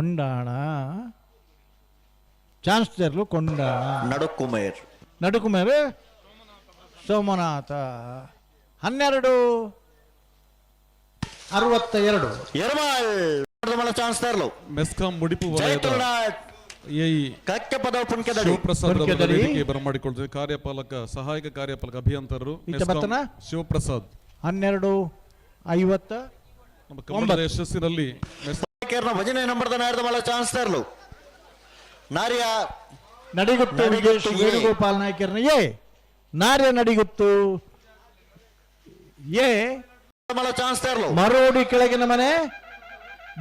ಕೊಂಡಾಣ ಚಾನ್ಸ್ಲರ್ಲು ಕೊಂಡಾಣ ನಡುಕುಮೇರ್ ಸೋಮನಾಥ 1262 ಚಾನ್ಸ್ಲರ್ಲು ಮೆಸ್ಕಾಂ ಮುಡಿಪು ವಲಯದ ಶಿವಪ್ರಸಾದ್ ಬರಮಾಡಿಕೊಳ್ಳುತ್ತದೆ. ಸಹಾಯಕ ಕಾರ್ಯಪಾಲಕ ಅಭಿಯಂತರರು ಶಿವಪ್ರಸಾದ್ 1250 ನಮ್ಮ ಕನ್ನಡ ಯಶಸ್ಸಿನಲ್ಲಿ ಭಜನೆ ನಂಬರ್ದ ಚಾನ್ಸ್ಲರ್ಲು ನಾರ್ಯ ನಡಿಗುತ್ತು ವೇಣುಗೋಪಾಲ್ ನಾಯ್ಕರ್ನ ನಾರ್ಯ ನಡಿಗುತ್ತು ಚಾನ್ಸ್ಲರ್ಲು ಮರೋಡಿ ಕೆಳಗಿನ ಮನೆ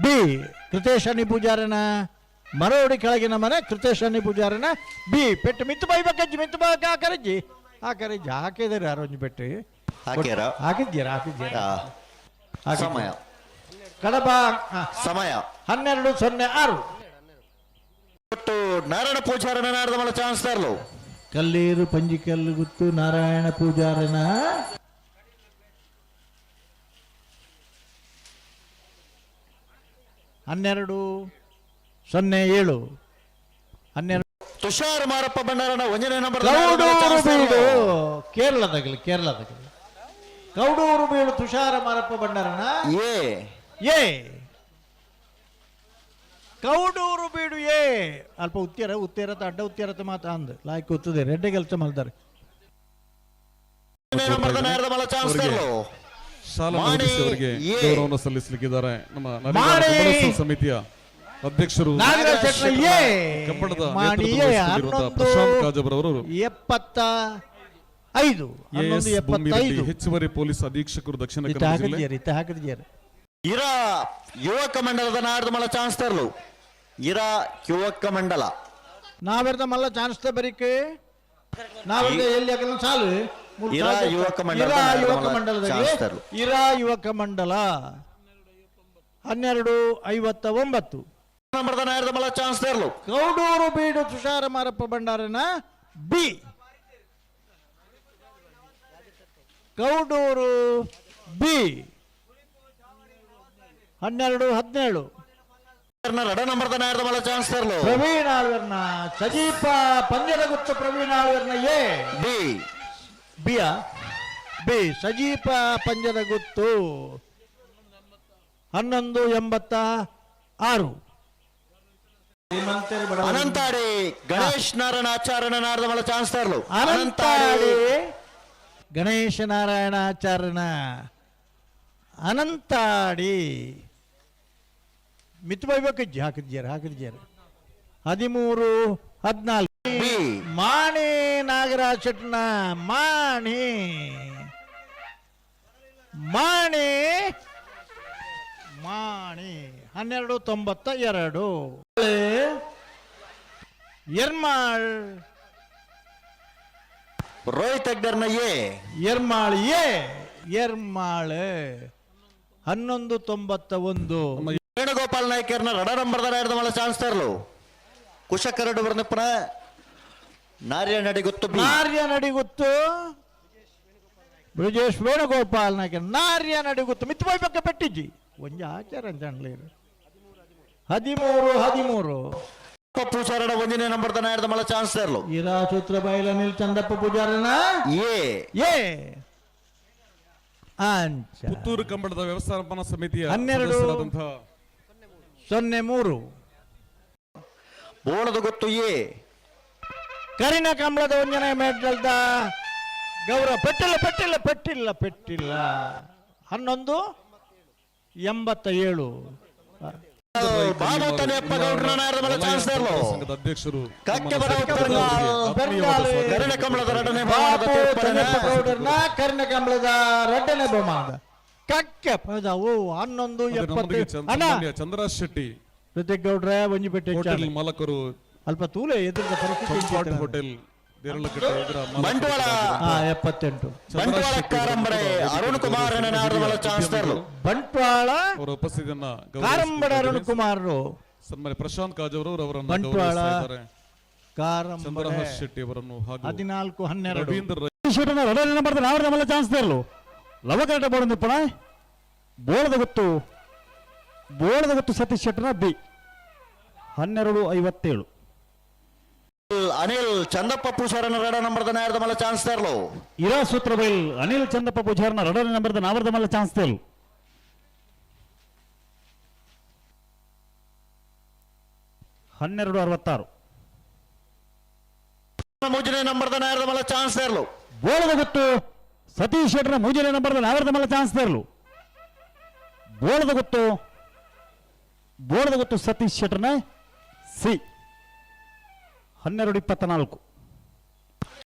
ಬಿ ಕೃತೇಶ್ ಅನಿ ಪೂಜಾರನ ಮರೋಡಿ ಕೆಳಗಿನ ಮನೆ ಕೃತೇಶ್ ಅನಿ ಪೂಜಾರನ ಬಿ ಪೆಟ್ಟು ಮಿತ್ತು ಬೈಬೇಕಜ್ಜಿ ಮಿತ್ತು ಹಾಕರಜ್ಜಿ ಹಾಕಿದಾರೆ ಯಾರೊಂದು ಪೆಟ್ಟು ಹಾಕಿದ್ಯಾರ ಸಮಯ ಕಡಬ ಸಮಯ 12:06 ನಾರಾಯಣ ಪೂಜಾರನ ಚಾನ್ಸ್ಲರ್ಲು ಕಲ್ಲೇರು ಪಂಜಿಕಲ್ಲು ಗುತ್ತು ನಾರಾಯಣ ಪೂಜಾರನ 12:07 ತುಷಾರ್ ಮಾರಪ್ಪ ಭಂಡಾರನ 1ನೇ ನಂಬರ್ ಕೇರಳದಾಗಲಿ ಕೌಡೂರು ಬೀಡು ತುಷಾರ ಮಾರಪ್ಪ ಭಂಡಾರನ ಕೌಡೂರು ಬೀಡು ಅಲ್ಪ ಉತ್ತೀರತ ಅಡ್ಡ ಉತ್ತೀರತ ಮಾತ ಅಂದ್ ಲಾಯ್ಕ್ ಗೊತ್ತದೆ ರೆಡ್ಡೆ ಕೆಲಸ ಮಾಡ್ತಾರೆ. ಶಾಲಾ ಅವರಿಗೆ ಗೌರವವನ್ನು ಸಲ್ಲಿಸಲಿಕ್ಕಿದ್ದಾರೆ ನಮ್ಮ ಸಮಿತಿಯ ಅಧ್ಯಕ್ಷರು ಕಬ್ಬಣದ ಪ್ರಶಾಂತ್ ಕಾಜಬರ್ ಅವರು 75 ಹೆಚ್ಚುವರಿ ಪೊಲೀಸ್ ಅಧೀಕ್ಷಕರು ದಕ್ಷಿಣ ಕನ್ನಡ ಜಿಲ್ಲೆ ಯುವಕ ಮಂಡಲದ ಚಾನ್ಸ್ಲರ್ಲು ಯುವಕ ಮಂಡಲ ನಾವೆರ್ದ ಮಲ್ಲ ಚಾನ್ಸ್ತ ಬರಿಕೆ ನಾವೆರ್ದ ಎಲ್ಲಿ ಸಾಲು ಯುವಕ ಮಂಡಲ 12:59 ಚಾನ್ಸ್ಲರ್ಲು ಕೌಡೂರು ಬೀಡು ತುಷಾರ ಮಾರಪ್ಪ ಭಂಡಾರನ ಬಿ ಕೌಡೂರು ಬಿ 12:17 ಚಾನ್ಸ್ಲರ್ಲು ಪ್ರವೀಣ್ ಆಳ್ವರ್ನ ಸಜೀಪ ಪಂದ್ಯದ ಗುತ್ತು ಪ್ರವೀಣ್ ಆಳ್ವರ್ನ ಬಿ ಸಜೀಪ ಪಂದ್ಯದ ಗುತ್ತು 11:86 ಅನಂತಾಡಿ ಗಣೇಶ್ ನಾರಾಯಣ ಆಚಾರ್ಯನ ಚಾನ್ಸ್ಲರ್ಲು ಗಣೇಶ ನಾರಾಯಣ ಆಚಾರ್ಯನ ಅನಂತಾಡಿ ಮಿತ್ತು ಬೈಬೇಕಜ್ಜಿ ಹಾಕಿದ್ಯಾರ 13:14 ಮಾಣಿ ನಾಗರಾಜ್ ಶೆಟ್ನ ಮಾಣಿ 12:92 ಎರ್ಮಾಳ್ ರೋಹಿತ್ ಅಗ್ಡರ್ನ ಎರ್ಮಾಳ್ 11:91 ವೇಣುಗೋಪಾಲ್ ನಾಯ್ಕರ್ನ ನಂಬರ್ದ ಚಾನ್ಸ್ಲರ್ಲು ಕುಶಕರಡು ಬರ್ನಪ್ಪನ ನಾರ್ಯ ನಡಿಗುತ್ತು ಬ್ರಿಜೇಶ್ ವೇಣುಗೋಪಾಲ್ ನಾಯ್ಕರ್ ನಾರ್ಯ ನಡಿಗುತ್ತು ಮಿತ್ತು ಬೈಬೇಕ ಪೆಟ್ಟಿಜ್ಜಿ ಒಂಜಿ ಆಚಾರ ಅಂತ 13:13 ಪೂಜಾರನ 1ನೇ ನಂಬರ್ದ ಚಾನ್ಸ್ಲರ್ಲು ಸೂತ್ರ ಬೈಲ ನಿಲ್ ಚಂದಪ್ಪ ಪೂಜಾರನ ಪುತ್ತೂರು ಕಂಬಳದ ವ್ಯವಸ್ಥಾಪನಾ ಸಮಿತಿಯ 12:03 ಬೋಳದ ಗೊತ್ತು ಕರಿನ ಕಂಬಳದ 1ನೇ ಮೆಡಲ್ದ ಗೌರವ ಪೆಟ್ಟಿಲ್ಲ 11:87 ಅಧ್ಯಕ್ಷರು ಕರಿನ ಕಂಬಳದ 2ನೇ ಬಹುಮಾನ ಕಕ್ಕೆ 11:70 ಚಂದ್ರಾಜ್ ಶೆಟ್ಟಿ ಋತಿಕ್ ಗೌಡ್ರೆ ಒಂಜಿಪೇಟೆ ಮಾಲಕರು ಅಲ್ಪ ತೂಲೆ ಎದುರಿದ ಪರಿಸ್ಥಿತಿ ಹೋಟೆಲ್ ಅರುಣ್ ಕುಮಾರ್ ಬಂಟ್ವಾಳ ಅವರ ಉಪಸ್ಥಿತಿಯನ್ನ ಕಾರಂಬಡ ಅರುಣ್ ಕುಮಾರ್ ಸನ್ಮಾನ್ಯ ಪ್ರಶಾಂತ್ ಕಾಜವರು ಅವರನ್ನು ಬಂಟ್ವಾಳ ಚಂದ್ರಹಾಸ್ ಶೆಟ್ಟಿ ಅವರನ್ನು ಹಾಗೂ 14-12 ಚಾನ್ಸ್ಲರ್ಲು ಲವಕರಟ ಬೋಡಂದಿಪ್ಪಣ ಬೋಳದ ಗೊತ್ತು ಸತೀಶ್ ಶೆಟ್ಟನ ಬಿ 12:57. ಅನಿಲ್ ಚಂದಪ್ಪ ಪೂಜಾರನ ರಡ ನಂಬರ್ದ ನಾಯರ್ದ ಮಲ್ಲ ಚಾನ್ಸ್ ತರ್ಲು ಇರಾ ಸೂತ್ರ ಬೈಲ್ ಅನಿಲ್ ಚಂದಪ್ಪ ಪೂಜಾರನ ರಡರ ನಂಬರ್ದ ನಾವರ್ದ ಮಲ್ಲ ಚಾನ್ಸ್ ತೇಲು 12:66. ಮೂಜನೆ ನಂಬರ್ದ ನಾಯರ್ದ ಮಲ್ಲ ಚಾನ್ಸ್ ತರ್ಲು ಬೋಳದ ಗೊತ್ತು ಸತೀಶ್ ಶೆಟ್ಟರ್ನ ಮೂಜನೆ ನಂಬರ್ದ ನಾವರ್ದ ಮಲ್ಲ ಚಾನ್ಸ್ ತೇರ್ಲು ಬೋಳದ ಗೊತ್ತು ಸತೀಶ್ ಶೆಟ್ಟರ್ನ ಸಿ 12:24.